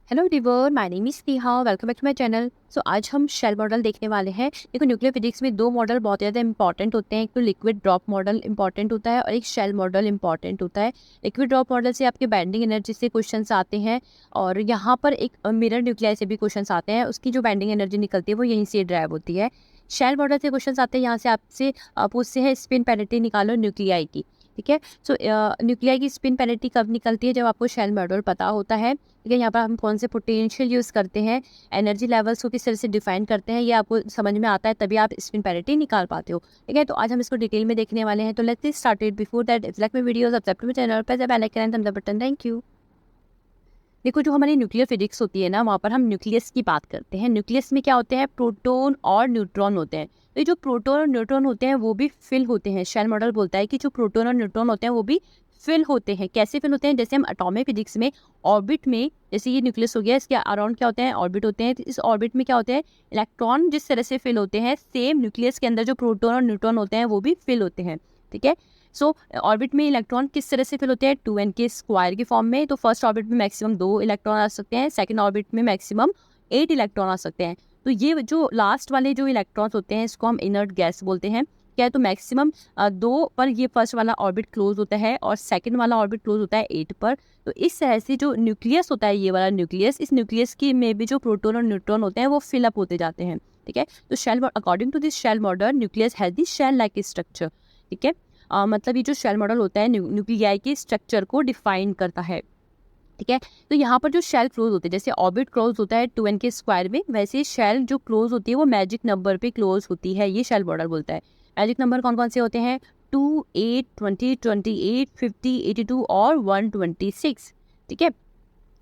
Hello everyone, my name is Neha. Welcome back to my channel. So आज हम shell model देखने वाले हैं। देखो, न्यूक्लियर फिजिक्स में दो मॉडल बहुत ज़्यादा इंपॉर्टेंट होते हैं। एक तो लिक्विड ड्रॉप मॉडल इंपॉर्टेंट होता है और एक शेल मॉडल इंपॉर्टेंट होता है। लिक्विड ड्रॉप मॉडल से आपके बाइंडिंग एनर्जी से क्वेश्चंस आते हैं और यहाँ पर एक मिरर न्यूक्लियाई से भी क्वेश्चंस आते हैं। उसकी जो बाइंडिंग एनर्जी निकलती है वो यहीं से ड्राइव होती है। शेल मॉडल से क्वेश्चंस आते हैं, यहाँ से आपसे पूछते हैं स्पिन पेरिटी निकालो न्यूक्लियाई की। ठीक है। सो न्यूक्लियाई की स्पिन पेरिटी कब निकलती है? जब आपको शेल मॉडल पता होता है। ठीक है, यहाँ पर हम कौन से पोटेंशियल यूज़ करते हैं, एनर्जी लेवल्स को किस तरह से डिफाइन करते हैं, ये आपको समझ में आता है, तभी आप स्पिन पैरिटी निकाल पाते हो। ठीक है, तो आज हम इसको डिटेल में देखने वाले हैं। तो let's start it. Before that, if like my video, subscribe to my channel, press the bell icon and thumbs up button. Thank you. देखो, जो हमारी न्यूक्लियर फिजिक्स होती है ना, वहाँ पर हम न्यूक्लियस की बात करते हैं। न्यूक्लियस में क्या होते हैं? प्रोटॉन और न्यूट्रॉन होते हैं। तो ये जो प्रोटॉन और न्यूट्रॉन होते हैं वो भी फिल होते हैं। शेल मॉडल बोलता है कि जो प्रोटॉन और न्यूट्रॉन होते हैं वो भी फिल होते हैं। कैसे फिल होते हैं? जैसे हम एटॉमिक फिजिक्स में ऑर्बिट में, जैसे ये न्यूक्लियस हो गया, इसके अराउंड क्या होते हैं? ऑर्बिट होते हैं। तो इस ऑर्बिट में क्या होते हैं? इलेक्ट्रॉन जिस तरह से फिल होते हैं, सेम न्यूक्लियस के अंदर जो प्रोटॉन और न्यूट्रॉन होते हैं वो भी फिल होते हैं। ठीक है। सो ऑर्बिट में इलेक्ट्रॉन किस तरह से फिल होते हैं? 2n के स्क्वायर की फॉर्म में। तो फर्स्ट ऑर्बिट में मैक्सिमम 2 इलेक्ट्रॉन आ सकते हैं, सेकंड ऑर्बिट में मैक्सिमम 8 इलेक्ट्रॉन आ सकते हैं। तो ये जो लास्ट वाले जो इलेक्ट्रॉन्स होते हैं इसको हम इनर्ट गैस बोलते हैं। क्या है? तो मैक्सिमम 2 पर ये फर्स्ट वाला ऑर्बिट क्लोज होता है और सेकंड वाला ऑर्बिट क्लोज होता है 8 पर। तो इस तरह से जो न्यूक्लियस होता है, ये वाला न्यूक्लियस, इस न्यूक्लियस की में भी जो प्रोटॉन और न्यूट्रॉन होते हैं वो फिलअप होते जाते हैं। ठीक है। तो shell, according to this shell model, nucleus has the shell like structure. ठीक है। मतलब ये जो शेल मॉडल होता है न्यूक्लियाई के स्ट्रक्चर को डिफाइन करता है। ठीक है। तो यहाँ पर जो शेल क्लोज होते हैं, जैसे ऑर्बिट क्लोज होता है 2n के स्क्वायर में, वैसे शेल जो क्लोज होती है वो मैजिक नंबर पे क्लोज होती है। ये शेल मॉडल बोलता है। मैजिक नंबर कौन कौन से होते हैं? 2, 8, 20, 28, 50, 82 और 126। ठीक है।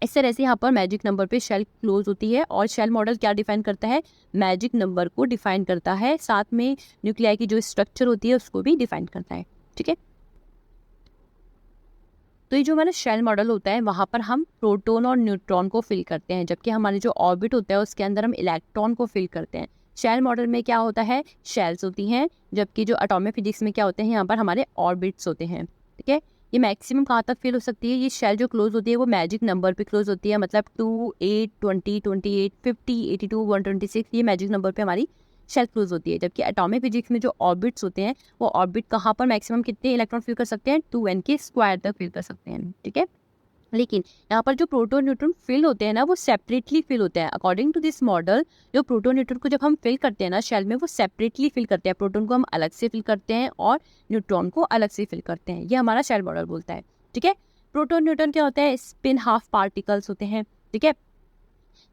इस तरह से यहाँ पर मैजिक नंबर पे शेल क्लोज होती है। और शेल मॉडल क्या डिफाइन करता है? मैजिक नंबर को डिफाइन करता है, साथ में न्यूक्लियाई की जो स्ट्रक्चर होती है उसको भी डिफाइन करता है। ठीक है। तो ये जो हमारा शेल मॉडल होता है वहाँ पर हम प्रोटॉन और न्यूट्रॉन को फिल करते हैं, जबकि हमारे जो ऑर्बिट होता है उसके अंदर हम इलेक्ट्रॉन को फिल करते हैं। शेल मॉडल में क्या होता है? शेल्स होती हैं, जबकि जो एटॉमिक फिजिक्स में क्या होते हैं? यहाँ पर हमारे ऑर्बिट्स होते हैं। ठीक है। ये मैक्सिमम कहाँ तक फिल हो सकती है? ये शेल जो क्लोज होती है वो मैजिक नंबर पे क्लोज होती है, मतलब 2, 8, 20, 28, 50, 82, 126, ये मैजिक नंबर पे हमारी शेल क्लोज होती है। जबकि एटॉमिक फिजिक्स में जो ऑर्बिट्स होते हैं वो ऑर्बिट कहाँ पर मैक्सिमम कितने इलेक्ट्रॉन फिल कर सकते हैं? 2n के स्क्वायर तक फिल कर सकते हैं। ठीक है। लेकिन यहाँ पर जो प्रोटॉन न्यूट्रॉन फिल होते हैं ना, वो सेपरेटली फिल होते हैं। अकॉर्डिंग टू दिस मॉडल, जो प्रोटॉन न्यूट्रॉन को जब हम फिल करते हैं ना शेल में, वो सेपरेटली फिल करते हैं। प्रोटॉन को हम अलग से फिल करते हैं और न्यूट्रॉन को अलग से फिल करते हैं। ये हमारा शेल मॉडल बोलता है। ठीक है। प्रोटॉन न्यूट्रॉन क्या होता है? स्पिन हाफ पार्टिकल्स होते हैं। ठीक है।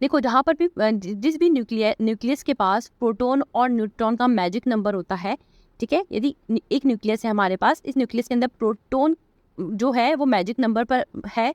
देखो, जहाँ पर भी जिस भी न्यूक्लियस के पास प्रोटॉन और न्यूट्रॉन का मैजिक नंबर होता है। ठीक है। यदि एक न्यूक्लियस है हमारे पास, इस न्यूक्लियस के अंदर प्रोटॉन जो है वो मैजिक नंबर पर है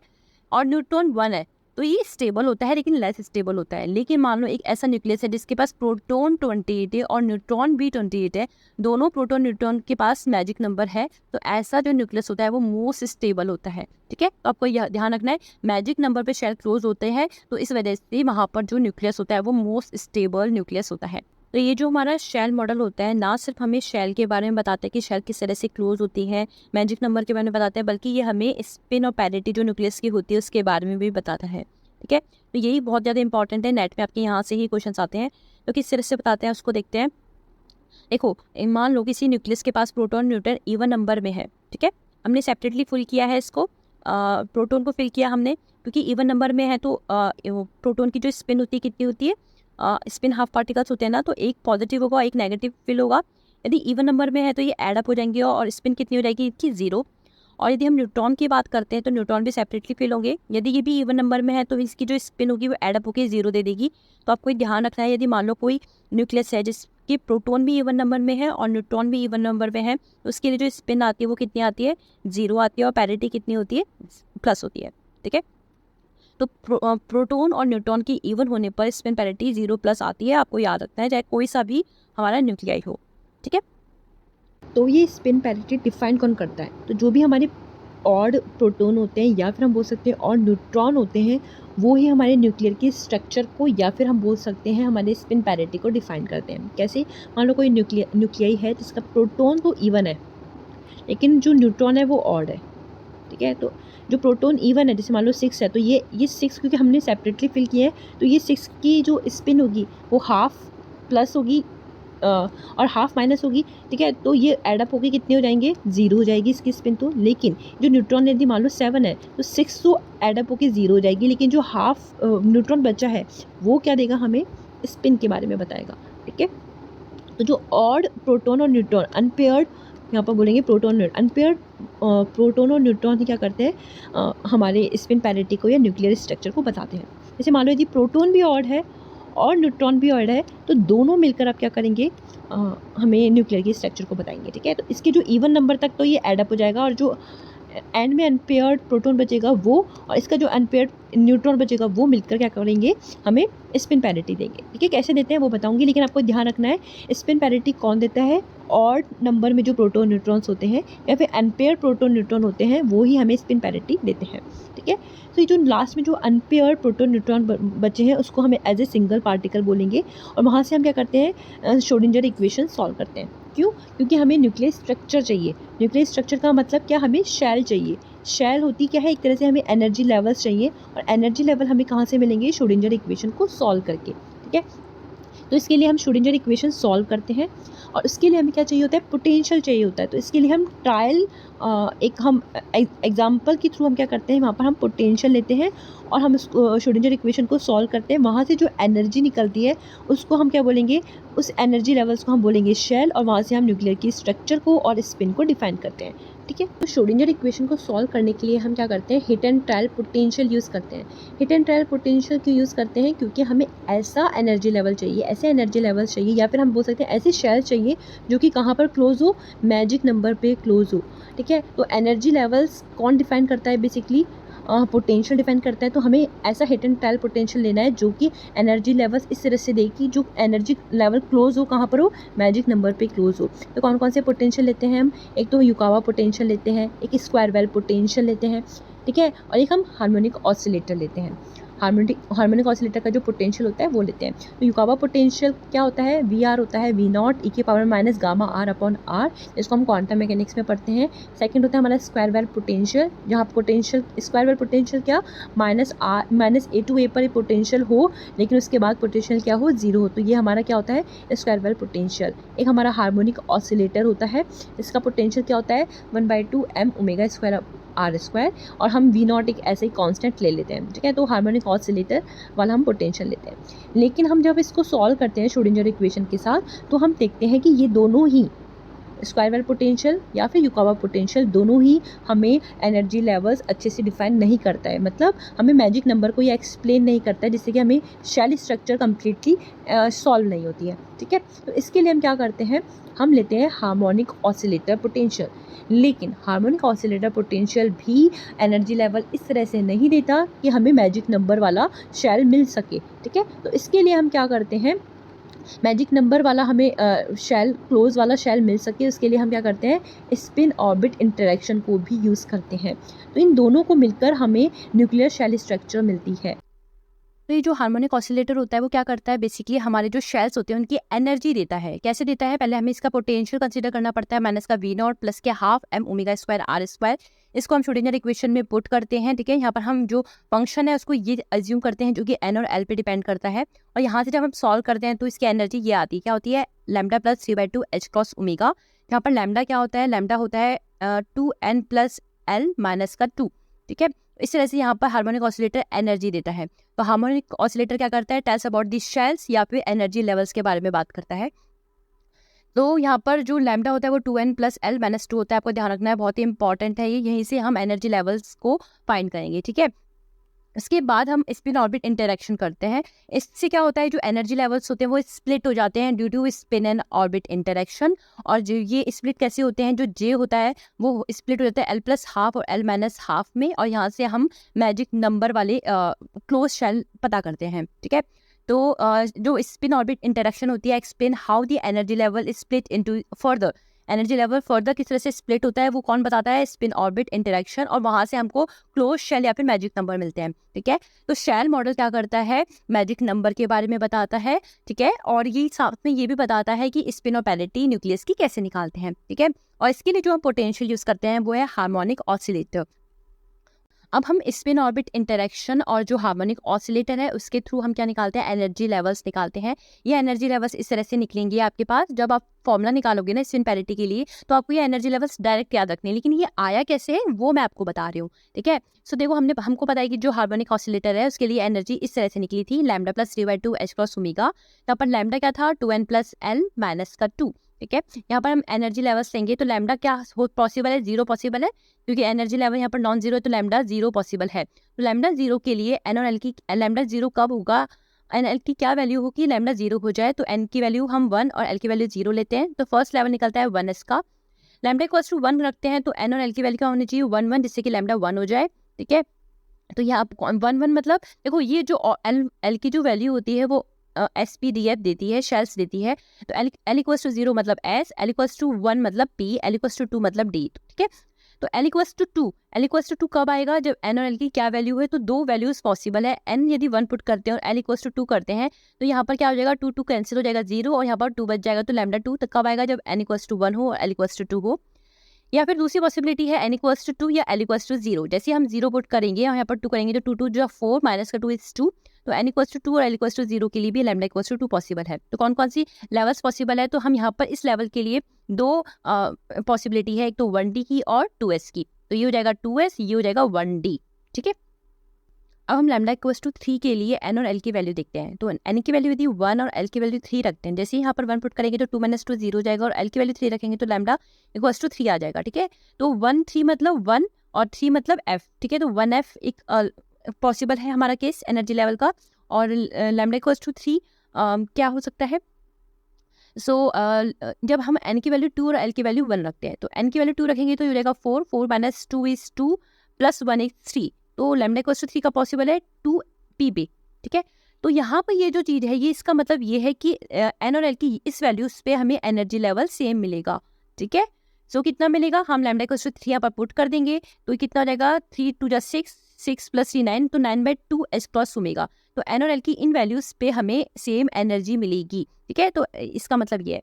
और न्यूट्रॉन 1 है, तो ये स्टेबल होता है, लेकिन लेस स्टेबल होता है। लेकिन मान लो एक ऐसा न्यूक्लियस है जिसके पास प्रोटॉन 28 है और न्यूट्रॉन भी 28 है, दोनों प्रोटॉन न्यूट्रॉन के पास मैजिक नंबर है, तो ऐसा जो न्यूक्लियस होता है वो मोस्ट स्टेबल होता है। ठीक है। तो आपको यह ध्यान रखना है, मैजिक नंबर पे शेल क्लोज होते हैं, तो इस वजह से वहाँ पर जो न्यूक्लियस होता है वो मोस्ट स्टेबल न्यूक्लियस होता है। तो ये जो हमारा शेल मॉडल होता है, ना सिर्फ हमें शेल के बारे में बताता है कि शेल किस तरह से क्लोज होती है, मैजिक नंबर के बारे में बताता है, बल्कि ये हमें स्पिन और पैरिटी जो न्यूक्लियस की होती है उसके बारे में भी बताता है। ठीक है। तो यही बहुत ज़्यादा इंपॉर्टेंट है। नेट में आपके यहाँ से ही क्वेश्चन आते हैं, तो किस तरह से बताते हैं उसको देखते हैं। देखो, मान लो किसी न्यूक्लियस के पास प्रोटॉन न्यूट्रॉन इवन नंबर में है। ठीक है। हमने सेपरेटली फिल किया है इसको, प्रोटॉन को फिल किया हमने, क्योंकि इवन नंबर में है तो प्रोटॉन की जो स्पिन होती है कितनी होती है? स्पिन हाफ पार्टिकल्स होते हैं ना, तो एक पॉजिटिव होगा एक नेगेटिव फिल होगा। यदि इवन नंबर में है तो ये एड अप हो जाएंगे और स्पिन कितनी हो जाएगी इसकी? 0। और यदि हम न्यूट्रॉन की बात करते हैं तो न्यूट्रॉन भी सेपरेटली फिल होंगे। यदि ये भी इवन नंबर में है तो इसकी जो स्पिन होगी वो एड अप होकर 0 दे देगी। तो आपको ध्यान रखना है, यदि मान लो कोई न्यूक्लियस है जिसकी प्रोटॉन भी इवन नंबर में है और न्यूट्रॉन भी इवन नंबर में है, तो उसके लिए जो स्पिन आती है वो कितनी आती है? 0 आती है, और पैरिटी कितनी होती है? प्लस होती है। ठीक है। तो प्रोटॉन और न्यूट्रॉन की इवन होने पर स्पिन पैरिटी 0+ आती है। आपको याद रखना है, चाहे कोई सा भी हमारा न्यूक्लियाई हो। ठीक है। तो ये स्पिन पैरिटी डिफाइन कौन करता है? तो जो भी हमारे ऑड प्रोटॉन होते हैं, या फिर हम बोल सकते हैं और न्यूट्रॉन होते हैं, वो ही हमारे न्यूक्लियर के स्ट्रक्चर को, या फिर हम बोल सकते हैं हमारे स्पिन पैरिटी को डिफाइन करते हैं। कैसे? मान लो कोई न्यूक्लियाई है जिसका प्रोटॉन तो इवन है, लेकिन जो न्यूट्रॉन है वो ऑड है। ठीक है। तो जो प्रोटॉन E1 है, जैसे मान लो 6 है, तो ये 6 क्योंकि हमने सेपरेटली फिल किया है, तो ये 6 की जो स्पिन होगी वो हाफ प्लस होगी और हाफ माइनस होगी, ठीक है। तो ये एडअप होगी, कितने हो जाएंगे, 0 हो जाएगी इसकी स्पिन। तो लेकिन जो न्यूट्रॉन यदि मान लो 7 है, तो 6 तो एडअप होकर 0 हो जाएगी, लेकिन जो हाफ न्यूट्रॉन बचा है वो क्या देगा, हमें स्पिन के बारे में बताएगा, ठीक है। तो जो ऑड प्रोटॉन और न्यूट्रॉन अनपेयर्ड, यहाँ पर बोलेंगे प्रोटॉन अनपेयर्ड प्रोटॉन और न्यूट्रॉन क्या करते हैं, हमारे स्पिन पैरिटी को या न्यूक्लियर स्ट्रक्चर को बताते हैं। जैसे मान लो यदि प्रोटॉन भी ऑड है और न्यूट्रॉन भी ऑड है, तो दोनों मिलकर आप क्या करेंगे, हमें न्यूक्लियर की स्ट्रक्चर को बताएंगे, ठीक है। तो इसके जो इवन नंबर तक तो ये एडअप हो जाएगा, और जो एंड में अनपेयर्ड प्रोटॉन बचेगा वो, और इसका जो अनपेयर्ड न्यूट्रॉन बचेगा वो मिलकर क्या करेंगे, हमें स्पिन पैरिटी देंगे, ठीक है। कैसे देते हैं वो बताऊंगी, लेकिन आपको ध्यान रखना है स्पिन पैरिटी कौन देता है, ऑड नंबर में जो प्रोटॉन न्यूट्रॉन्स होते हैं या फिर अनपेयर्ड प्रोटॉन न्यूट्रॉन होते हैं, वो ही हमें स्पिन पैरिटी देते हैं, ठीक है। तो ये जो लास्ट में जो अनपेयर्ड प्रोटॉन न्यूट्रॉन बचे हैं उसको हमें एज ए सिंगल पार्टिकल बोलेंगे, और वहाँ से हम क्या करते हैं, श्रोडिंगर इक्वेशन सॉल्व करते हैं। क्यों? क्योंकि हमें न्यूक्लियर स्ट्रक्चर चाहिए। न्यूक्लियर स्ट्रक्चर का मतलब क्या, हमें शेल चाहिए। शेल होती क्या है, एक तरह से हमें एनर्जी लेवल्स चाहिए, और एनर्जी लेवल हमें कहाँ से मिलेंगे, श्रोडिंगर इक्वेशन को सॉल्व करके, ठीक है। तो इसके लिए हम श्रोडिंगर इक्वेशन सॉल्व करते हैं, और उसके लिए हमें क्या चाहिए होता है, पोटेंशियल चाहिए होता है। तो इसके लिए हम ट्रायल एक हम एग्जाम्पल के थ्रू हम क्या करते हैं, वहाँ पर हम पोटेंशियल लेते हैं और हम श्रोडिंगर इक्वेशन को सॉल्व करते हैं। वहाँ से जो एनर्जी निकलती है उसको हम क्या बोलेंगे, उस एनर्जी लेवल्स को हम बोलेंगे शेल, और वहाँ से हम न्यूक्लियर की स्ट्रक्चर को और स्पिन को डिफाइन करते हैं, ठीक है। तो श्रोडिंगर इक्वेशन को सॉल्व करने के लिए हम क्या करते हैं, hit and trial potential use करते हैं। हिट एंड ट्रायल पोटेंशियल क्यों यूज़ करते हैं, क्योंकि हमें ऐसा एनर्जी लेवल चाहिए, ऐसे एनर्जी लेवल्स चाहिए, या फिर हम बोल सकते हैं ऐसे शेल चाहिए जो कि कहाँ पर क्लोज हो, मैजिक नंबर पे क्लोज हो, ठीक है। तो एनर्जी लेवल्स कौन डिफाइन करता है, बेसिकली पोटेंशियल डिफाइन करता है। तो हमें ऐसा हिट एंड ट्रायल पोटेंशियल लेना है जो कि एनर्जी लेवल्स इस तरह से दे कि जो एनर्जी लेवल क्लोज हो, कहाँ पर हो, मैजिक नंबर पे क्लोज हो। तो कौन कौन से पोटेंशियल लेते हैं हम, एक तो युकावा पोटेंशियल लेते हैं, एक स्क्वायर वेल पोटेंशियल लेते हैं, ठीक है, और एक हम हार्मोनिक ऑसिलेटर लेते हैं। हार्मोनिक ऑसिलेटर का जो पोटेंशियल होता है वो लेते हैं। तो युकावा पोटेंशियल क्या होता है, VR होता है V0 e⁻ गामा r/r, जिसको हम क्वांटम मैकेनिक्स में पढ़ते हैं। सेकंड होता है हमारा स्क्वायर वेल पोटेंशियल, जहाँ पोटेंशियल स्क्वायर वेल पोटेंशियल क्या, -a to a पर पोटेंशियल हो, लेकिन उसके बाद पोटेंशियल क्या हो, 0 हो, तो ये हमारा क्या होता है, स्क्वायर वेल पोटेंशियल। एक हमारा हार्मोनिक ऑसिलेटर होता है, इसका पोटेंशियल क्या होता है, 1/2 m⍵² r², और हम V0 एक ऐसे ही कांस्टेंट ले लेते हैं, ठीक है। तो हार्मोनिक ऑसिलेटर वाला हम पोटेंशियल लेते हैं। लेकिन हम जब इसको सॉल्व करते हैं श्रोडिंगर इक्वेशन के साथ, तो हम देखते हैं कि ये दोनों ही स्क्वायर वेल पोटेंशियल या फिर युकावा पोटेंशियल दोनों ही हमें एनर्जी लेवल्स अच्छे से डिफाइन नहीं करता है, मतलब हमें मैजिक नंबर को ये एक्सप्लेन नहीं करता है, जिससे कि हमें शेल स्ट्रक्चर कम्प्लीटली सॉल्व नहीं होती है, ठीक है। तो इसके लिए हम क्या करते हैं, हम लेते हैं हार्मोनिक ऑसिलेटर पोटेंशियल। लेकिन हार्मोनिक ऑसिलेटर पोटेंशियल भी एनर्जी लेवल इस तरह से नहीं देता कि हमें मैजिक नंबर वाला शेल मिल सके, ठीक है। तो इसके लिए हम क्या करते हैं, मैजिक नंबर वाला हमें शेल, क्लोज वाला शेल मिल सके, उसके लिए हम क्या करते हैं, स्पिन ऑर्बिट इंटरेक्शन को भी यूज़ करते हैं। तो इन दोनों को मिलकर हमें न्यूक्लियर शेल स्ट्रक्चर मिलती है। तो ये जो हार्मोनिक ऑसिलेटर होता है वो क्या करता है, बेसिकली हमारे जो शेल्स होते हैं उनकी एनर्जी देता है। कैसे देता है, पहले हमें इसका पोटेंशियल कंसीडर करना पड़ता है, माइनस का V0 प्लस के हाफ m⍵² r²। इसको हम श्रोडिंगर इक्वेशन में पुट करते हैं, ठीक है। यहाँ पर हम जो फंक्शन है उसको ये एज्यूम करते हैं जो कि n और l पे डिपेंड करता है, और यहाँ से जब हम सॉल्व करते हैं तो इसकी एनर्जी ये आती है, क्या होती है, लैम्डा प्लस 3/2 h×ω। यहाँ पर लैम्डा क्या होता है, लैम्डा होता है 2n + l - 2, ठीक है। इस तरह से यहाँ पर हार्मोनिक ऑसिलेटर एनर्जी देता है। तो हार्मोनिक ऑसिलेटर क्या करता है, टेल्स अबाउट दी शेल्स या फिर एनर्जी लेवल्स के बारे में बात करता है। तो यहाँ पर जो लैम्डा होता है वो 2n + l - 2 होता है, आपको ध्यान रखना है, बहुत ही इंपॉर्टेंट है ये। यहीं से हम एनर्जी लेवल्स को फाइंड करेंगे, ठीक है। इसके बाद हम स्पिन ऑर्बिट इंटरेक्शन करते हैं। इससे क्या होता है, जो एनर्जी लेवल्स होते हैं वो स्प्लिट हो जाते हैं due to spin and orbit interaction. और जो ये स्प्लिट कैसे होते हैं, जो जे होता है वो स्प्लिट हो जाता है l+½ और l-½ में, और यहाँ से हम मैजिक नंबर वाले क्लोज शेल पता करते हैं, ठीक है। तो जो स्पिन ऑर्बिट इंटरेक्शन होती है, explain how the energy level split into further. Energy level further किस तरह से स्प्लिट होता है वो कौन बताता है, स्पिन ऑर्बिट इंटरेक्शन, और वहाँ से हमको क्लोज शेल या फिर मैजिक नंबर मिलते हैं, ठीक है। तो शेल मॉडल क्या करता है, मैजिक नंबर के बारे में बताता है, ठीक है, और ये साथ में ये भी बताता है कि स्पिन और पैरिटी न्यूक्लियस की कैसे निकालते हैं, ठीक है। और इसके लिए जो हम पोटेंशियल यूज़ करते हैं वो है हार्मोनिक ऑसिलेटर। अब हम स्पिन ऑर्बिट इंटरेक्शन और जो हार्मोनिक ऑसिलेटर है उसके थ्रू हम क्या निकालते हैं, एनर्जी लेवल्स निकालते हैं। ये एनर्जी लेवल्स इस तरह से निकलेंगे आपके पास। जब आप फॉर्मूला निकालोगे ना स्पिन पैरिटी के लिए तो आपको ये एनर्जी लेवल्स डायरेक्ट याद रखने हैं, लेकिन ये आया कैसे है वो मैं आपको बता रही हूँ, ठीक है। सो देखो हमको पता है कि जो हार्मोनिक ऑसिलेटर है उसके लिए एनर्जी इस तरह से निकली थी, lambda plus 3/2 h cross omega. तब पर लैम्डा क्या था, 2n प्लस एल माइनस का 2, ठीक है। यहाँ पर हम एनर्जी लेवल्स लेंगे तो लैम्डा क्या पॉसिबल है, 0 पॉसिबल है, क्योंकि एनर्जी लेवल यहाँ पर नॉन जीरो है तो लैम्डा 0 पॉसिबल है। तो लैम्डा 0 के लिए एन और एल की लैम्डा 0 कब होगा, एन एल की क्या वैल्यू होगी, लैम्डा 0 हो जाए तो एन की वैल्यू हम 1 और एल की वैल्यू 0 लेते हैं। तो फर्स्ट लेवल निकलता है 1s का, लैम्डा इक्वल्स टू 1 रखते हैं तो एन और एल की वैल्यू क्या होनी चाहिए, 1 1, जिससे कि लैम्डा 1 हो जाए, ठीक है। तो यहाँ 1 1 मतलब देखो ये जो एल की जो वैल्यू होती है वो एस पी डी एफ देती है, शेल्स देती है। तो एल इक्वल्स टू 0 मतलब एस, एल इक्वल्स टू 1 मतलब पी, एल इक्वल्स टू 2 मतलब डी, ठीक है। तो एल इक्वल्स टू 2 कब आएगा, जब एन और एल की क्या वैल्यू है, तो दो वैल्यूज पॉसिबल है। एन यदि 1 पुट करते हैं और एल इक्वल्स टू 2 करते हैं तो यहाँ पर क्या हो जाएगा, 2 2 कैंसिल हो जाएगा 0 और यहाँ पर 2 बच जाएगा। तो लैम्डा 2 तक कब आएगा, जब एन इक्वल्स टू 1 हो और एल इक्वल्स टू 2 हो। या फिर दूसरी पॉसिबिलिटी है एन इक्वल्स टू 2 या एल इक्वल्स टू 0। जैसे हम 0 पुट करेंगे और यहाँ पर 2 करेंगे तो 2 2 जो 4 माइनस का 2 इज 2। तो एन इक्वल्स टू 2 और एल इक्वल्स टू 0 के लिए भी लैम्डा इक्वल्स टू 2 पॉसिबल है। तो कौन कौन सी लेवल्स पॉसिबल है, तो हम यहाँ पर इस लेवल के लिए दो पॉसिबिलिटी है, एक तो 1D की और 2s की। तो ये हो जाएगा 2s, ये हो जाएगा 1D, ठीक है। अब हम लैम्डा इक्वल्स टू 3 के लिए एन और एल की वैल्यू देखते हैं। तो एन की वैल्यू यदि 1 और एल की वैल्यू 3 रखते हैं, जैसे यहाँ पर 1 पुट करेंगे तो 2 माइनस 2 0 हो जाएगा और एल की वैल्यू 3 रखेंगे तो लैम्डा इक्वल्स टू 3 आ जाएगा, ठीक है। तो 1 3 मतलब 1 और 3 मतलब एफ, ठीक है। तो 1f एक पॉसिबल है हमारा केस एनर्जी लेवल का, और लैम्डा इक्वल्स टू 3 क्या हो सकता है। सो जब हम n की वैल्यू 2 और l की वैल्यू 1 रखते हैं तो n की वैल्यू 2 रखेंगे तो ये हो जाएगा 4, 4 माइनस 2 इज 2 प्लस 1 इज 3। तो लैम्डा इक्वल्स टू 3 का पॉसिबल है 2 pb, ठीक है। तो यहाँ पर ये जो चीज़ है ये इसका मतलब ये है कि n और l की इस वैल्यूज पे हमें एनर्जी लेवल सेम मिलेगा, ठीक है। सो कितना मिलेगा, हम लैम्डा इक्वल्स टू 3 यहाँ पर पुट कर देंगे तो ये कितना हो जाएगा, 3 2 जा 6, 6 प्लस 3 9, तो 9/2 h क्रॉस ओमेगा। तो एन और एल की इन वैल्यूज पे हमें सेम एनर्जी मिलेगी, ठीक है। तो इसका मतलब ये है।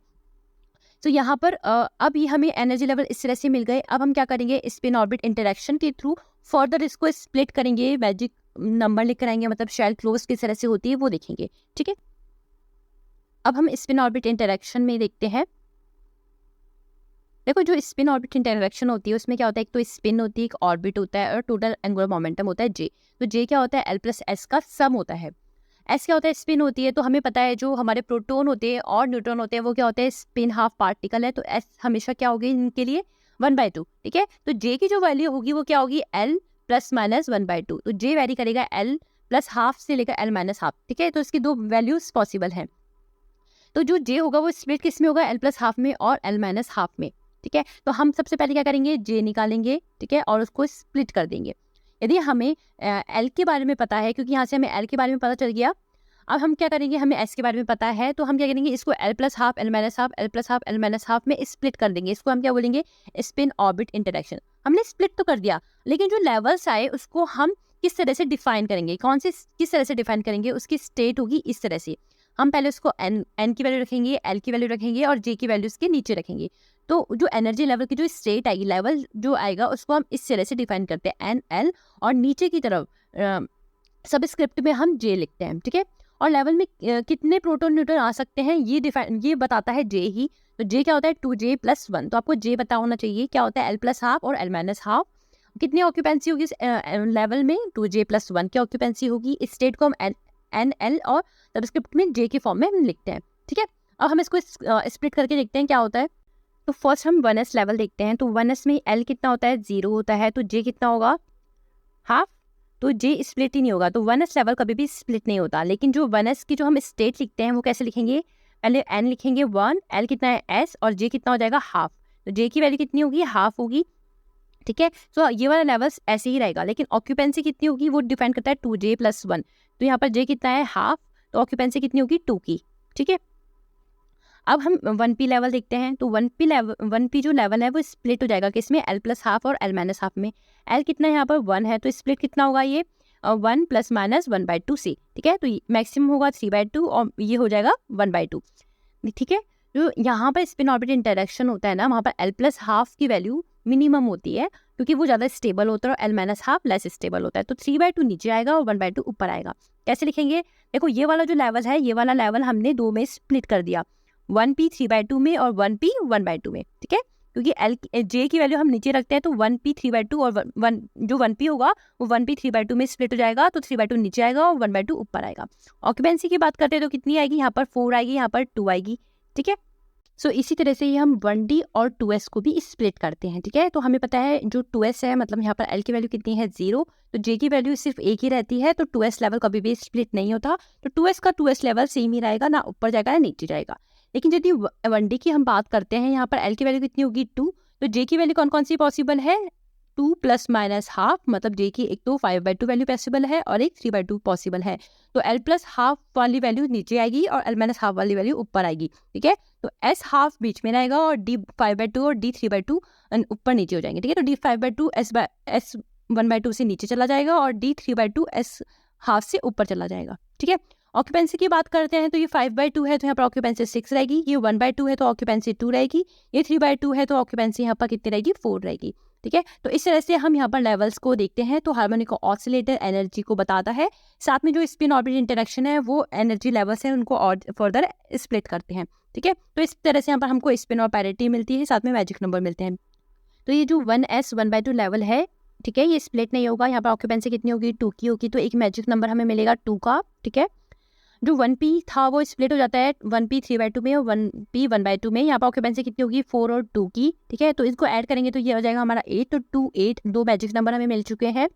तो यहाँ पर अब ये हमें एनर्जी लेवल इस तरह से मिल गए। अब हम क्या करेंगे, स्पिन ऑर्बिट इंटरेक्शन के थ्रू फर्दर इसको स्प्लिट करेंगे, मैजिक नंबर लिख कर आएंगे, मतलब शेल क्लोज किस तरह से होती है वो देखेंगे, ठीक है। अब हम स्पिन ऑर्बिट इंटरेक्शन में देखते हैं। देखो जो स्पिन ऑर्बिट इंटरेक्शन होती है उसमें क्या होता है, एक तो स्पिन होती है, एक ऑर्बिट होता है और टोटल एंगुलर मोमेंटम होता है जे। तो जे क्या होता है, एल प्लस एस का सम होता है। एस क्या होता है, स्पिन होती है। तो हमें पता है जो हमारे प्रोटॉन होते हैं और न्यूट्रॉन होते हैं वो क्या होते हैं, स्पिन हाफ पार्टिकल है। तो एस हमेशा क्या होगी इनके लिए, 1/2, ठीक है। तो जे की जो वैल्यू होगी वो क्या होगी, एल प्लस माइनस 1/2। तो जे वेरी करेगा एल प्लस हाफ से लेकर एल माइनस हाफ, ठीक है। तो इसकी दो वैल्यूज पॉसिबल हैं। तो जो जे होगा वो स्प्लिट किस में होगा, एल प्लस हाफ में और एल माइनस हाफ में, ठीक है। तो हम सबसे पहले क्या करेंगे, जे निकालेंगे, ठीक है, और उसको स्प्लिट कर देंगे। यदि हमें एल के बारे में पता है, क्योंकि यहाँ से हमें एल के बारे में पता चल गया, अब हम क्या करेंगे, हमें एस के बारे में पता है तो हम क्या करेंगे, इसको L plus half L minus half L plus half L minus half में स्प्लिट कर देंगे। इसको हम क्या बोलेंगे, स्पिन ऑर्बिट इंटरेक्शन। हमने स्प्लिट तो कर दिया, लेकिन जो लेवल्स आए उसको हम किस तरह से डिफाइन करेंगे, किस तरह से डिफाइन करेंगे, उसकी स्टेट होगी इस तरह से। हम पहले उसको एन की वैल्यू रखेंगे, एल की वैल्यू रखेंगे और जे की वैल्यू उसके नीचे रखेंगे। तो जो एनर्जी लेवल की जो स्टेट आएगी, लेवल जो आएगा उसको हम इस तरह से डिफाइन करते हैं, एन एल, और नीचे की तरफ सबस्क्रिप्ट में हम जे लिखते हैं, ठीक है। और लेवल में कितने प्रोटॉन न्यूट्रॉन आ सकते हैं ये बताता है जे ही। तो जे क्या होता है, 2J + 1। तो आपको जे पता होना चाहिए क्या होता है, एल प्लस हाफ और एल माइनस हाफ। कितनी ऑक्यूपेंसी होगी इस लेवल में, 2J + 1 की ऑक्यूपेंसी होगी। इस स्टेट को हम एन एल और सबस्क्रिप्ट में जे के फॉर्म में हम लिखते हैं, ठीक है। अब हम इसको स्प्लिट करके देखते हैं क्या होता है। तो फर्स्ट हम 1s लेवल देखते हैं। तो 1s में एल कितना होता है, 0 होता है। तो जे कितना होगा, हाफ। तो जे स्प्लिट ही नहीं होगा। तो 1s लेवल कभी भी स्प्लिट नहीं होता। लेकिन जो 1s की जो हम स्टेट लिखते हैं वो कैसे लिखेंगे, पहले n लिखेंगे 1, l कितना है s, और j कितना हो जाएगा हाफ। तो j की वैल्यू कितनी होगी, हाफ होगी, ठीक है। तो ये वाला लेवल्स ऐसे ही रहेगा, लेकिन ऑक्यूपेंसी कितनी होगी वो डिफाइन करता है 2J + 1। तो यहाँ पर j कितना है, हाफ। तो ऑक्यूपेंसी कितनी होगी, 2 की, ठीक है। अब हम 1p लेवल देखते हैं। तो 1p जो लेवल है वो स्प्लिट हो जाएगा किसमें, l प्लस हाफ और l माइनस हाफ में। l कितना है यहाँ पर 1 है, तो स्प्लिट कितना होगा ये 1 ± 1/2 से, ठीक है। तो मैक्सिमम होगा 3/2 और ये हो जाएगा 1/2, ठीक है। जो यहाँ पर स्पिन ऑर्बिट इंटरेक्शन होता है ना, वहाँ पर l प्लस हाफ की वैल्यू मिनिमम होती है, क्योंकि वो ज़्यादा स्टेबल होता है और L minus half less stable होता है। तो 3/2 नीचे आएगा और 1/2 ऊपर आएगा। कैसे लिखेंगे? देखो ये वाला जो लेवल है, ये वाला लेवल हमने 2 में स्प्लिट कर दिया, 1p 3/2 में और 1p 1/2 में, ठीक है। क्योंकि J की वैल्यू हम नीचे रखते हैं तो 1p 3/2 और 1 जो 1p होगा वो 1p 3/2 में स्प्लिट हो जाएगा, तो 3/2 नीचे आएगा और 1/2 ऊपर आएगा। ऑक्यूपेंसी की बात करते हैं तो कितनी आएगी? यहाँ पर 4 आएगी, यहाँ पर 2 आएगी, ठीक है। सो इसी तरह से ये हम 1D और 2S को भी स्प्लिट करते हैं, ठीक है। तो हमें पता है जो 2S है, मतलब यहाँ पर L की वैल्यू कितनी है? 0, तो J की वैल्यू सिर्फ एक ही रहती है, तो 2S लेवल कभी भी स्प्लिट नहीं होता। तो 2S का 2S लेवल सेम ही रहेगा, ना ऊपर जाएगा ना नीचे जाएगा। लेकिन यदि 1D की हम बात करते हैं, यहाँ पर L की वैल्यू कितनी होगी? 2, तो J की वैल्यू कौन कौन सी पॉसिबल है? 2 प्लस माइनस हाफ, मतलब J की एक तो 5/2 वैल्यू पॉसिबल है और एक 3/2 पॉसिबल है। तो L प्लस हाफ वाली वैल्यू नीचे आएगी और L माइनस हाफ वाली वैल्यू ऊपर आएगी, ठीक है। तो S हाफ बीच में रहेगा और D 5/2 और D 3/2 ऊपर नीचे हो जाएंगे, ठीक है। तो D 5/2 S 1/2 से नीचे चला जाएगा और D 3/2 S हाफ से ऊपर चला जाएगा, ठीक है। ऑक्यूपेंसी की बात करते हैं तो ये 5/2 है तो यहाँ पर ऑक्यूपेंसी 6 रहेगी, ये 1/2 है तो ऑक्यूपेंसी 2 रहेगी, ये 3/2 है तो ऑक्यूपेंसी यहाँ पर कितनी रहेगी? 4 रहेगी, ठीक है। तो इस तरह से हम यहाँ पर लेवल्स को देखते हैं। तो हार्मोनिक ऑसिलेटर एनर्जी को बताता है, साथ में जो स्पिन ऑर्बिट इंटरेक्शन है वो एनर्जी लेवल्स हैं उनको और फर्दर स्प्लिट करते हैं, ठीक है। तो इस तरह से यहाँ पर हमको स्पिन और पैरिटी मिलती है, साथ में मैजिक नंबर मिलते हैं। तो ये जो 1S 1/2 लेवल है, ठीक है, ये स्प्लिट नहीं होगा। यहाँ पर ऑक्यूपेंसी कितनी होगी? 2 की होगी, तो एक मैजिक नंबर हमें मिलेगा 2 का, ठीक है। जो 1p था वो स्प्लिट हो जाता है 1p 3/2 में और 1p 1/2 में। यहाँ पर ऑक्यूपेंसी कितनी होगी? 4 और 2 की, ठीक है। तो इसको ऐड करेंगे तो ये हो जाएगा हमारा 8, तो 2 8 दो मैजिक नंबर हमें मिल चुके हैं,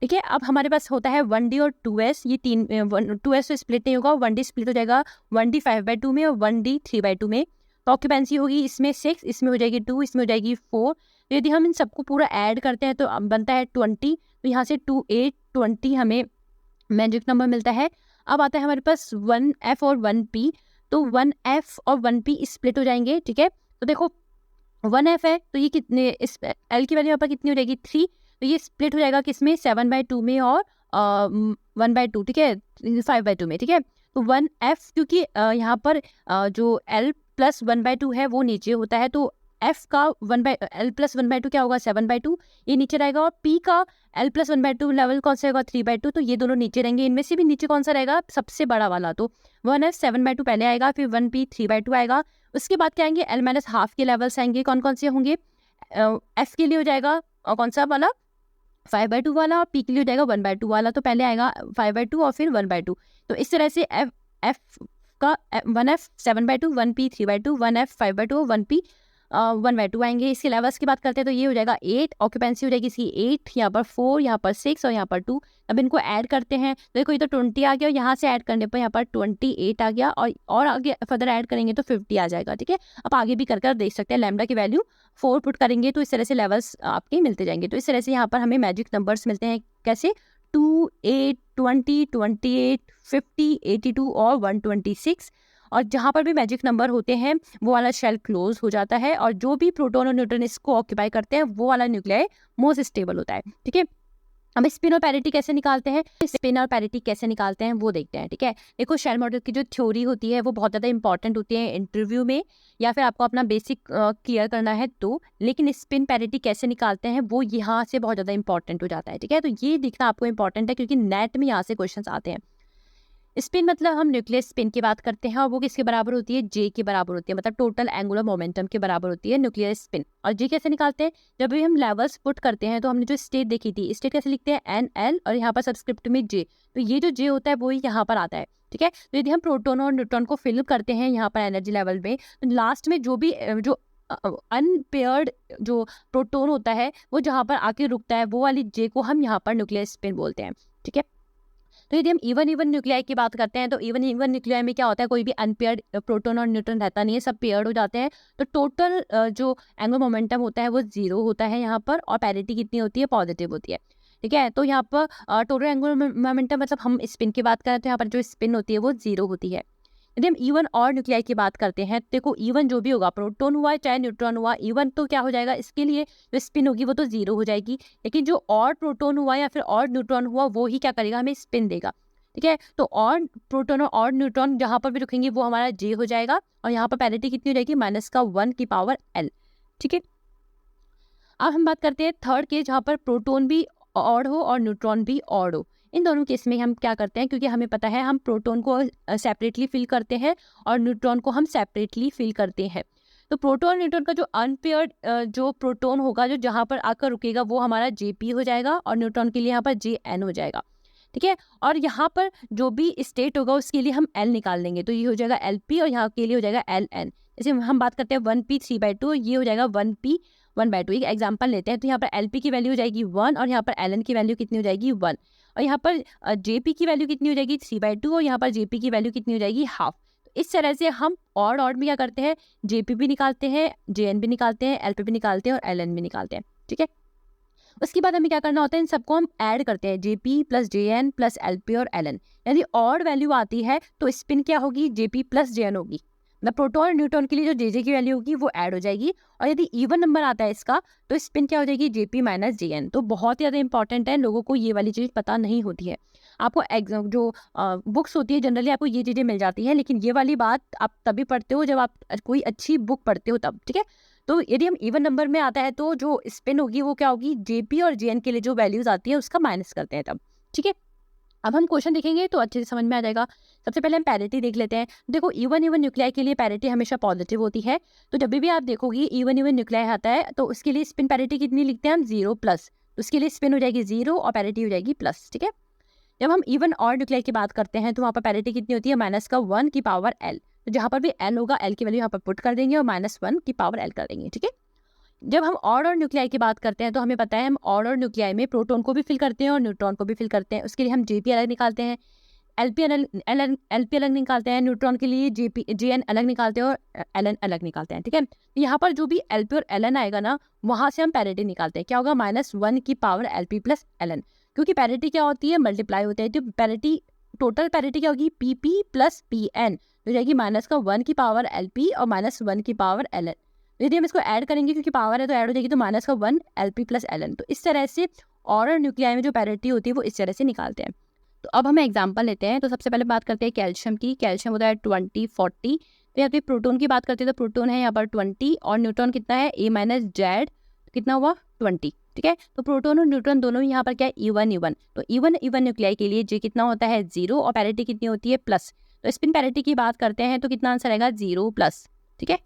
ठीक है। अब हमारे पास होता है 1D और 2S, ये 2S तो स्प्लिट नहीं होगा, 1D स्प्लिट हो जाएगा 1D 5/2 में और 1D 3/2 में। तो ऑक्यूपेंसी होगी इसमें 6, इसमें हो जाएगी 2, इसमें हो जाएगी 4। तो यदि हम इन सबको पूरा ऐड करते हैं तो बनता है 20, तो यहाँ से 2 8 20 हमें मैजिक नंबर मिलता है। अब आता है हमारे पास 1F और 1P, तो 1F और 1P स्प्लिट हो जाएंगे, ठीक है। तो देखो 1F है तो ये कितने, इस L की वैल्यू यहाँ पर कितनी हो जाएगी? 3, तो ये स्प्लिट हो जाएगा किसमें? 7/2 में और 1/2, ठीक है, 5/2 में, ठीक है। तो 1F क्योंकि यहाँ पर जो L प्लस 1/2 है वो नीचे होता है, तो F का L प्लस 1/2 क्या होगा? 7/2, ये नीचे रहेगा। और P का L प्लस 1/2 लेवल कौन सा होगा? 3/2, तो ये दोनों नीचे रहेंगे। इनमें से भी नीचे कौन सा रहेगा? सबसे बड़ा वाला। तो 1F 7/2 पहले आएगा, फिर 1P 3/2 आएगा। उसके बाद क्या आएंगे? L माइनस हाफ के लेवल्स आएंगे। कौन कौन से होंगे? F के लिए हो जाएगा कौन सा वाला? 5/2 वाला, और P के लिए हो जाएगा 1/2 वाला। तो पहले आएगा 5/2 और फिर 1/2। तो इस तरह से F का 1F 7/2, 1P 3/2, 1F 5/2, 1P 1/2 आएंगे। इसके लेवल्स की बात करते हैं तो ये हो जाएगा 8, ऑक्यूपेंसी हो जाएगी इसकी 8, यहाँ पर 4, यहाँ पर 6 और यहाँ पर 2। अब इनको ऐड करते हैं तो देखो ये तो 20 आ गया और यहाँ से ऐड करने पर यहाँ पर 28 आ गया, और आगे फर्दर ऐड करेंगे तो 50 आ जाएगा, ठीक है। अब आगे भी कर देख सकते हैं, लैम्डा की वैल्यू 4 पुट करेंगे तो इस तरह से लेवल्स आपके मिलते जाएंगे। तो इस तरह से यहाँ पर हमें मैजिक नंबर्स मिलते हैं। कैसे? 2 8 20 28 50 82 और 126। और जहाँ पर भी मैजिक नंबर होते हैं वो वाला शेल क्लोज हो जाता है, और जो भी प्रोटॉन और न्यूट्रॉन इसको ऑक्यूपाई करते हैं वो वाला न्यूक्लियाई मोस्ट स्टेबल होता है, ठीक है। हम स्पिन और पैरिटी कैसे निकालते हैं? स्पिन और पैरिटी कैसे निकालते हैं वो देखते हैं, ठीक है। देखो शेल मॉडल की जो थ्योरी होती है वो बहुत ज़्यादा इंपॉर्टेंट होती है इंटरव्यू में, या फिर आपको अपना बेसिक क्लियर करना है तो। लेकिन स्पिन पैरिटी कैसे निकालते हैं वो यहाँ से बहुत ज़्यादा इंपॉर्टेंट हो जाता है, ठीक है। तो ये दिखना आपको इंपॉर्टेंट है क्योंकि नेट में यहाँ से क्वेश्चन आते हैं। स्पिन मतलब हम न्यूक्लियर स्पिन की बात करते हैं और वो किसके बराबर होती है? J के बराबर होती है, मतलब टोटल एंगुलर मोमेंटम के बराबर होती है न्यूक्लियर स्पिन। और J कैसे निकालते हैं? जब भी हम लेवल्स पुट करते हैं तो हमने जो स्टेट देखी थी, स्टेट कैसे लिखते हैं? NL और यहाँ पर सबस्क्रिप्ट में J, तो ये जो J होता है वो यहाँ पर आता है, ठीक है। तो यदि हम प्रोटोन और न्यूट्रॉन को फिल करते हैं यहाँ पर एनर्जी लेवल में, तो लास्ट में जो भी जो अनपेयर्ड जो प्रोटोन होता है वो जहाँ पर आके रुकता है वो वाली J को हम यहाँ पर न्यूक्लियर स्पिन बोलते हैं, ठीक है। तो यदि हम इवन न्यूक्लियाई की बात करते हैं तो इवन न्यूक्लियाई में क्या होता है? कोई भी अनपेयर्ड प्रोटॉन और न्यूट्रॉन रहता नहीं है, सब पेयर्ड हो जाते हैं। तो टोटल जो एंगुलर मोमेंटम होता है वो 0 होता है यहाँ पर, और पैरिटी कितनी होती है? पॉजिटिव होती है, ठीक है। तो यहाँ पर टोटल एंगुलर मोमेंटम, मतलब हम स्पिन की बात करें तो यहाँ पर जो स्पिन होती है वो 0 होती है। यदि हम इवन और न्यूक्लियाई की बात करते हैं, देखो इवन जो भी होगा, प्रोटॉन हुआ चाहे न्यूट्रॉन हुआ, इवन तो क्या हो जाएगा? इसके लिए जो स्पिन होगी वो तो 0 हो जाएगी। लेकिन जो और प्रोटॉन हुआ या फिर और न्यूट्रॉन हुआ वो ही क्या करेगा? हमें स्पिन देगा, ठीक है। तो और प्रोटॉन और न्यूट्रॉन जहाँ पर भी रुकेंगे वो हमारा J हो जाएगा, और यहाँ पर पैरिटी कितनी हो जाएगी? -1 की पावर L, ठीक है। अब हम बात करते हैं थर्ड केस, जहाँ पर प्रोटॉन भी ऑड हो और न्यूट्रॉन भी ऑड हो। इन दोनों केस में हम क्या करते हैं, क्योंकि हमें पता है हम प्रोटॉन को सेपरेटली फिल करते हैं और न्यूट्रॉन को हम सेपरेटली फिल करते हैं। तो प्रोटॉन और न्यूट्रॉन का जो अनपेयर्ड जो प्रोटॉन होगा, जो जहाँ पर आकर रुकेगा, वो हमारा Jp हो जाएगा और न्यूट्रॉन के लिए यहाँ पर Jn हो जाएगा। ठीक है, और यहाँ पर जो भी स्टेट होगा उसके लिए हम L निकाल लेंगे, तो ये हो जाएगा Lp और यहाँ के लिए हो जाएगा Ln। जैसे हम बात करते हैं 1p 3/2, ये हो जाएगा 1p 1/2। एक एग्जाम्पल लेते हैं, तो यहाँ पर Lp की वैल्यू हो जाएगी 1 और यहाँ पर Ln की वैल्यू कितनी हो जाएगी 1, और यहाँ पर Jp की वैल्यू कितनी हो जाएगी 3/2 और यहाँ पर Jp की वैल्यू कितनी हो जाएगी हाफ। तो इस तरह से हम ऑड में क्या करते हैं, Jp भी निकालते हैं, Jn भी निकालते हैं, Lp भी निकालते हैं और Ln भी निकालते हैं। ठीक है, उसके बाद हमें क्या करना होता है, इन सबको हम ऐड करते हैं, Jp plus Jn plus Lp और Ln। यदि ऑड वैल्यू आती है तो स्पिन क्या होगी, Jp प्लस Jn होगी। मतलब प्रोटॉन और न्यूट्रॉन के लिए जो Jj की वैल्यू होगी वो ऐड हो जाएगी, और यदि इवन नंबर आता है इसका तो स्पिन क्या हो जाएगी, Jp माइनस Jn। तो बहुत ही ज़्यादा इंपॉर्टेंट है, लोगों को ये वाली चीज़ पता नहीं होती है। आपको एग्जाम जो बुक्स होती है जनरली आपको ये चीज़ें मिल जाती हैं, लेकिन ये वाली बात आप तभी पढ़ते हो जब आप कोई अच्छी बुक पढ़ते हो तब। ठीक है, तो यदि हम इवन नंबर में आता है तो जो स्पिन होगी वो क्या होगी, Jp और Jn के लिए जो वैल्यूज आती है उसका माइनस करते हैं तब। ठीक है, अब हम क्वेश्चन देखेंगे तो अच्छे से समझ में आ जाएगा। सबसे पहले हम पैरिटी देख लेते हैं। देखो इवन न्यूक्लियाई के लिए पैरिटी हमेशा पॉजिटिव होती है, तो जब भी आप देखोगे इवन न्यूक्लियाई आता है तो उसके लिए स्पिन पैरिटी कितनी लिखते हैं हम, 0+। तो उसके लिए स्पिन हो जाएगी 0 और पैरिटी हो जाएगी प्लस। ठीक है, जब हम इवन और न्यूक्लियाई की बात करते हैं तो वहाँ पर पैरिटी कितनी होती है, -1 की पावर L। तो जहाँ पर भी L होगा L की वैल्यू यहाँ पर पुट कर देंगे और -1 की पावर L कर देंगे। ठीक है, जब हम ऑड और न्यूक्लियाई की बात करते हैं तो हमें पता है हम ऑड और न्यूक्लियाई में प्रोटॉन को भी फिल करते हैं और न्यूट्रॉन को भी फिल करते हैं। उसके लिए हम Jp अलग निकालते हैं, Lp अलग निकालते हैं, न्यूट्रॉन के लिए Jn अलग निकालते हैं और Ln अलग निकालते हैं। ठीक है, यहाँ पर जो भी Lp और Ln आएगा ना, वहाँ से हम पैरिटी निकालते हैं। क्या होगा, -1 की पावर Lp प्लस Ln, क्योंकि पैरिटी क्या होती है, मल्टीप्लाई होता है। तो पैरिटी, टोटल पैरिटी क्या होगी, Pp प्लस Pn हो जाएगी -1 की पावर Lp और -1 की पावर Ln। यदि हम इसको ऐड करेंगे, क्योंकि पावर है तो ऐड हो जाएगी, तो -1 Lp प्लस Ln। तो इस तरह से और न्यूक्लियाई में जो पैरिटी होती है वो इस तरह से निकालते हैं। तो अब हम एग्जांपल लेते हैं। तो सबसे पहले बात करते हैं कैल्शियम की। कैल्शियम होता है 2040। तो यहाँ पे प्रोटॉन की बात करते हैं तो प्रोटॉन है यहाँ पर 20 और न्यूट्रॉन कितना है, A-Z, कितना हुआ 20। ठीक है, तो प्रोटॉन और न्यूट्रॉन दोनों ही यहाँ पर क्या है, इवन। तो इवन न्यूक्लियाई के लिए J कितना होता है, 0 और पैरिटी कितनी होती है, प्लस। तो स्पिन पैरिटी की बात करते हैं तो कितना आंसर आएगा, 0+। ठीक है,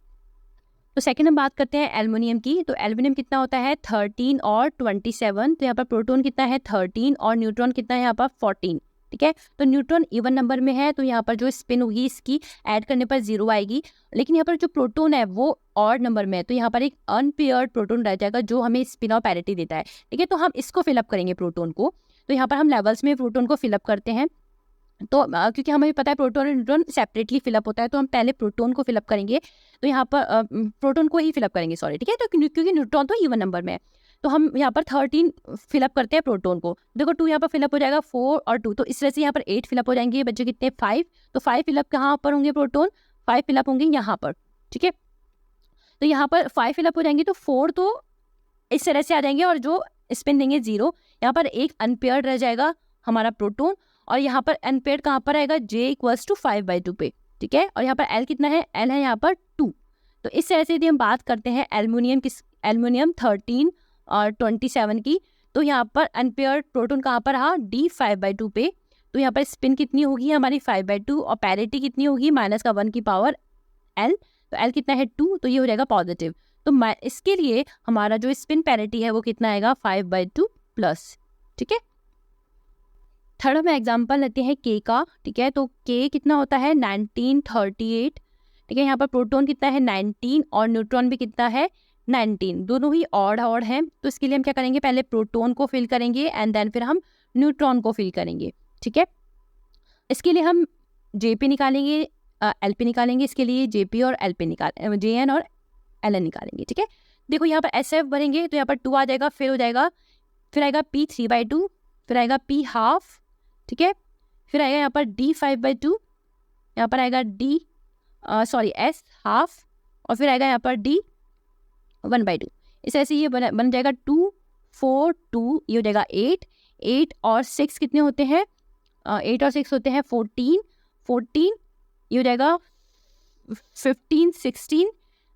तो सेकंड हम बात करते हैं एल्युमिनियम की। तो एल्युमिनियम कितना होता है, 13 और 27। तो यहाँ पर प्रोटॉन कितना है, 13 और न्यूट्रॉन कितना है यहाँ पर 14। ठीक है, तो न्यूट्रॉन इवन नंबर में है तो यहाँ पर जो स्पिन होगी इसकी ऐड करने पर 0 आएगी, लेकिन यहाँ पर जो प्रोटॉन है वो ऑड नंबर में है, तो यहाँ पर एक अनपेयर्ड प्रोटॉन रह जाएगा जो हमें स्पिन और पैरिटी देता है। ठीक है, तो हम इसको फिलअप करेंगे प्रोटॉन को। तो यहाँ पर हम लेवल्स में प्रोटॉन को फिलअप करते हैं। तो क्योंकि हमें पता है प्रोटॉन और न्यूट्रॉन सेपरेटली फिलअप होता है, तो हम पहले प्रोटॉन को फिलअप करेंगे। तो यहाँ पर प्रोटॉन को ही फिलअप करेंगे, सॉरी। ठीक है, तो क्योंकि न्यूट्रॉन तो इवन नंबर में है, तो हम यहाँ पर 13 फिलअप करते हैं प्रोटॉन को। देखो 2 यहाँ पर फिलअप हो जाएगा, 4 और 2, तो इस तरह से यहाँ पर 8 फिलअप हो जाएंगे। बच्चे कितने, 5। तो 5 फिलअप कहाँ पर होंगे, प्रोटॉन 5 फिलअप होंगे यहाँ पर। ठीक है, तो यहाँ पर 5 फिलअप हो जाएंगे, तो 4 तो इस तरह से आ जाएंगे और जो स्पिन देंगे 0। यहाँ पर एक अनपेयर्ड रह जाएगा हमारा प्रोटॉन, और यहाँ पर अनपेयर्ड कहाँ पर आएगा, J = 5/2 पे। ठीक है, और यहाँ पर L कितना है, L है यहाँ पर 2। तो इस तरह से यदि हम बात करते हैं एल्युमिनियम 13 और 27 की, तो यहाँ पर अनपेयर्ड प्रोटॉन कहाँ पर रहा, D 5/2 पे। तो यहाँ पर स्पिन कितनी होगी हमारी 5/2 और पैरिटी कितनी होगी, -1 की पावर L। तो L कितना है, 2, तो ये हो जाएगा पॉजिटिव। तो इसके लिए हमारा जो स्पिन पैरिटी है वो कितना आएगा, 5/2+। ठीक है, थर्ड में एग्जांपल लेते हैं K का। ठीक है, तो K कितना होता है, 1938। ठीक है, यहाँ पर प्रोटॉन कितना है, 19 और न्यूट्रॉन भी कितना है, 19। दोनों ही ऑड हैं। तो इसके लिए हम क्या करेंगे, पहले प्रोटॉन को फिल करेंगे एंड देन फिर हम न्यूट्रॉन को फिल करेंगे। ठीक है, इसके लिए हम Jp निकालेंगे, Lp निकालेंगे। इसके लिए Jn और Ln निकालेंगे। ठीक है, देखो यहाँ पर SF भरेंगे तो यहाँ पर 2 आ जाएगा, फिर हो जाएगा, फिर आएगा P 3/2, फिर आएगा P हाफ। ठीक है, फिर आएगा यहाँ पर D 5/2, यहाँ पर आएगा S हाफ, और फिर आएगा यहाँ पर D 1/2। इस ऐसे ये बन जाएगा 2 4 2, ये हो जाएगा 8 और 6 कितने होते हैं, 8 और 6 होते हैं 14, ये हो जाएगा 15 16,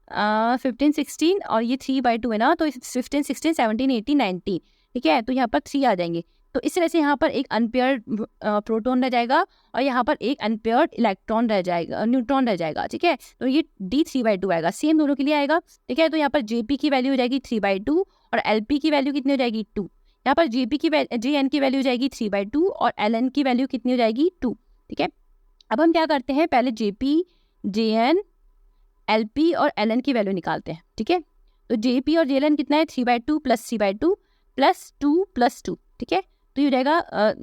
15 16 और ये 3/2 है ना, तो 15 16 17 18 19, ठीक है, तो यहाँ पर 3 आ जाएंगे। तो इस तरह से यहाँ पर एक अनपेयर्ड प्रोटॉन रह जाएगा और यहाँ पर एक अनपेयर्ड इलेक्ट्रॉन रह जाएगा, न्यूट्रॉन रह जाएगा, ठीक है। तो ये D 3/2 आएगा, सेम दोनों के लिए आएगा, ठीक है। तो यहाँ पर JP की वैल्यू हो जाएगी 3/2 और LP की वैल्यू कितनी हो जाएगी 2। यहाँ पर JN की वैल्यू हो जाएगी 3/2 और LN की वैल्यू कितनी हो जाएगी 2, ठीक है। अब हम क्या करते हैं, पहले JP, JN, LP और LN की वैल्यू निकालते हैं, ठीक है। तो JP और JN कितना है, 3/2 + 3/2 + 2 + 2, ठीक है। तो ये हो जाएगा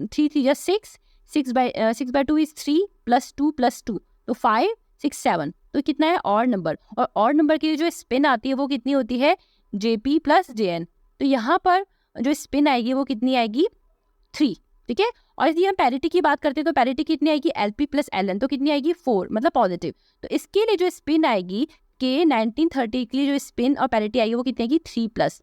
3 3 जा 6, 6/2 इज 3 + 2 + 2, तो 5 6 7। तो कितना है, ऑड नंबर, और ऑड नंबर की जो स्पिन आती है वो कितनी होती है, JP + JN। तो यहाँ पर जो स्पिन आएगी वो कितनी आएगी, 3, ठीक है। और यदि हम पैरिटी की बात करते हैं तो पैरिटी कितनी आएगी, LP + LN, तो कितनी आएगी 4, मतलब पॉजिटिव। तो इसके लिए जो स्पिन आएगी K 1930 के लिए जो स्पिन और पैरिटी आएगी वो कितनी आएगी 3+।